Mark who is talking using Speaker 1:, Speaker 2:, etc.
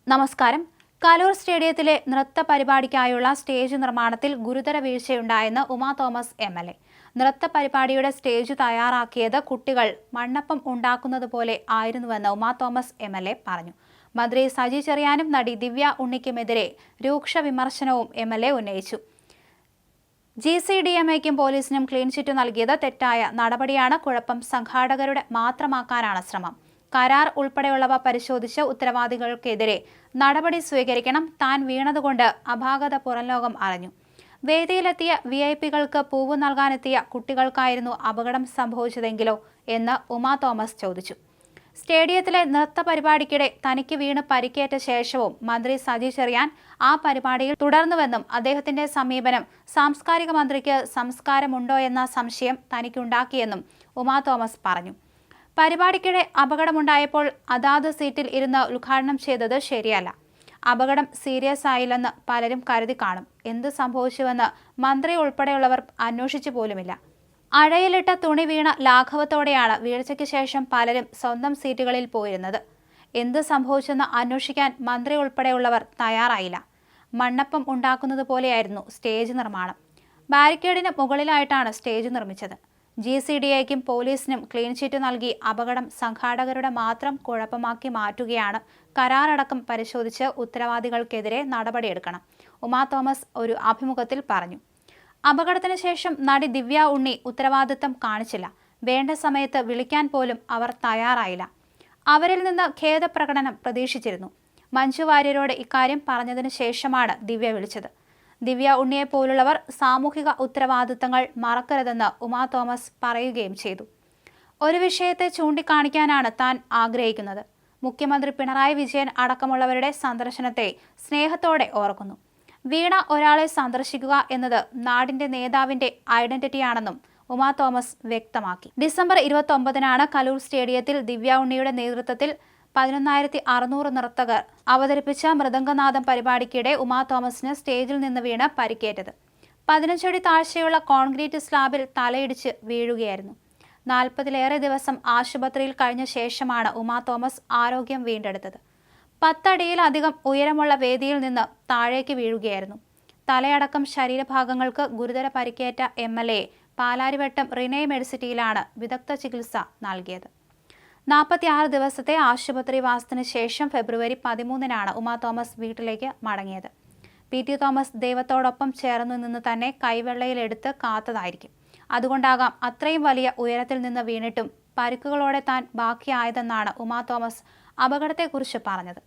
Speaker 1: നമസ്കാരം. കലൂർ സ്റ്റേഡിയത്തിലെ നൃത്ത പരിപാടിക്കായുള്ള സ്റ്റേജ് നിർമ്മാണത്തിൽ ഗുരുതര വീഴ്ചയുണ്ടായെന്ന് ഉമാ തോമസ് എം.എൽ.എ. നൃത്ത പരിപാടിയുടെ സ്റ്റേജ് തയ്യാറാക്കിയത് കുട്ടികൾ മണ്ണപ്പം ഉണ്ടാക്കുന്നതുപോലെ ആയിരുന്നുവെന്ന് ഉമാ തോമസ് എം.എൽ.എ. പറഞ്ഞു. മന്ത്രി സജി ചെറിയാനും നടി ദിവ്യ ഉണ്ണിക്കുമെതിരെ രൂക്ഷ വിമർശനവും എം.എൽ.എ. ഉന്നയിച്ചു. GCDMAയ്ക്കും പോലീസിനും ക്ലീൻ ചിറ്റ് നൽകിയത് തെറ്റായ നടപടിയാണ്. കുഴപ്പം സംഘാടകരുടെ മാത്രമാക്കാനാണ് ശ്രമം. കരാർ ഉൾപ്പെടെയുള്ളവ പരിശോധിച്ച് ഉത്തരവാദികൾക്കെതിരെ നടപടി സ്വീകരിക്കണം. താൻ വീണതുകൊണ്ട് അപാകത പുറംലോകം അറിഞ്ഞു. വേദിയിലെത്തിയ VIP-കൾക്ക് പൂവ് നൽകാനെത്തിയ കുട്ടികൾക്കായിരുന്നു അപകടം സംഭവിച്ചതെങ്കിലോ എന്ന് ഉമാ തോമസ് ചോദിച്ചു. സ്റ്റേഡിയത്തിലെ നൃത്ത പരിപാടിക്കിടെ തനിക്ക് വീണ് പരിക്കേറ്റ ശേഷവും മന്ത്രി സജി ചെറിയാൻ ആ പരിപാടിയിൽ തുടർന്നുവെന്നും അദ്ദേഹത്തിന്റെ സമീപനം സാംസ്കാരിക മന്ത്രിക്ക് സംസ്കാരമുണ്ടോ എന്ന സംശയം തനിക്കുണ്ടാക്കിയെന്നും ഉമാ തോമസ് പറഞ്ഞു. പരിപാടിക്കിടെ അപകടമുണ്ടായപ്പോൾ അതാത് സീറ്റിൽ ഇരുന്ന് ഉദ്ഘാടനം ചെയ്തത് ശരിയല്ല. അപകടം സീരിയസ് ആയില്ലെന്ന് പലരും കരുതി കാണും. എന്ത് സംഭവിച്ചുവെന്ന് മന്ത്രി ഉൾപ്പെടെയുള്ളവർ അന്വേഷിച്ചു പോലുമില്ല. അഴയിലിട്ട തുണി വീണ ലാഘവത്തോടെയാണ് വീഴ്ചയ്ക്ക് ശേഷം പലരും സ്വന്തം സീറ്റുകളിൽ പോയിരുന്നത്. എന്ത് സംഭവിച്ചെന്ന് അന്വേഷിക്കാൻ മന്ത്രി ഉൾപ്പെടെയുള്ളവർ തയ്യാറായില്ല. മണ്ണപ്പം ഉണ്ടാക്കുന്നത് പോലെയായിരുന്നു സ്റ്റേജ് നിർമ്മാണം. ബാരിക്കേഡിന് മുകളിലായിട്ടാണ് സ്റ്റേജ് നിർമ്മിച്ചത്. GCDAയ്ക്കും പോലീസിനും ക്ലീൻ ചിറ്റ് നൽകി അപകടം സംഘാടകരുടെ മാത്രം കുഴപ്പമാക്കി മാറ്റുകയാണ്. കരാറടക്കം പരിശോധിച്ച് ഉത്തരവാദികൾക്കെതിരെ നടപടിയെടുക്കണം. ഉമാ തോമസ് ഒരു അഭിമുഖത്തിൽ പറഞ്ഞു. അപകടത്തിന് ശേഷം നടി ദിവ്യ ഉണ്ണി ഉത്തരവാദിത്തം കാണിച്ചില്ല. വേണ്ട സമയത്ത് വിളിക്കാൻ പോലും അവർ തയ്യാറായില്ല. അവരിൽ നിന്ന് ഖേദപ്രകടനം പ്രതീക്ഷിച്ചിരുന്നു. മഞ്ജു വാര്യരോട് ഇക്കാര്യം പറഞ്ഞതിന് ശേഷമാണ് ദിവ്യ വിളിച്ചത്. ദിവ്യ ഉണ്ണിയെപ്പോലുള്ളവർ സാമൂഹിക ഉത്തരവാദിത്തങ്ങൾ മറക്കരുതെന്ന് ഉമാ തോമസ് പറയുകയും ചെയ്തു. ഒരു വിഷയത്തെ ചൂണ്ടിക്കാണിക്കാനാണ് താൻ ആഗ്രഹിക്കുന്നത്. മുഖ്യമന്ത്രി പിണറായി വിജയൻ അടക്കമുള്ളവരുടെ സന്ദർശനത്തെ സ്നേഹത്തോടെ ഓർക്കുന്നു. വീണ ഒരാളെ സന്ദർശിക്കുക എന്നത് നാടിന്റെ നേതാവിന്റെ ഐഡന്റിറ്റിയാണെന്നും ഉമാ തോമസ് വ്യക്തമാക്കി. ഡിസംബർ 29-നാണ് കലൂർ സ്റ്റേഡിയത്തിൽ ദിവ്യ ഉണ്ണിയുടെ നേതൃത്വത്തിൽ 11,600 നർത്തകർ അവതരിപ്പിച്ച മൃദംഗനാദം പരിപാടിക്കിടെ ഉമാ തോമസിന് സ്റ്റേജിൽ നിന്ന് വീണ് പരിക്കേറ്റത്. 15 അടി താഴ്ചയുള്ള കോൺക്രീറ്റ് സ്ലാബിൽ തലയിടിച്ച് വീഴുകയായിരുന്നു. 40-ലേറെ ദിവസം ആശുപത്രിയിൽ കഴിഞ്ഞ ശേഷമാണ് ഉമാ തോമസ് ആരോഗ്യം വീണ്ടെടുത്തത്. 10 അടിയിലധികം ഉയരമുള്ള വേദിയിൽ നിന്ന് താഴേക്ക് വീഴുകയായിരുന്നു. തലയടക്കം ശരീരഭാഗങ്ങൾക്ക് ഗുരുതര പരിക്കേറ്റ MLA പാലാരിവട്ടം റിനെ മെഡിസിറ്റിയിലാണ് വിദഗ്ധ ചികിത്സ നൽകിയത്. 46 ദിവസത്തെ ആശുപത്രിവാസത്തിന് ശേഷം ഫെബ്രുവരി 13-നാണ് ഉമാ തോമസ് വീട്ടിലേക്ക് മടങ്ങിയത്. PT തോമസ് ദൈവത്തോടൊപ്പം ചേർന്നു നിന്ന് തന്നെ കൈവെള്ളയിലെടുത്ത് കാത്തതായിരിക്കും. അതുകൊണ്ടാകാം അത്രയും വലിയ ഉയരത്തിൽ നിന്ന് വീണിട്ടും പരിക്കുകളോടെ താൻ ബാക്കിയായതെന്നാണ് ഉമാ തോമസ് അപകടത്തെക്കുറിച്ച് പറഞ്ഞത്.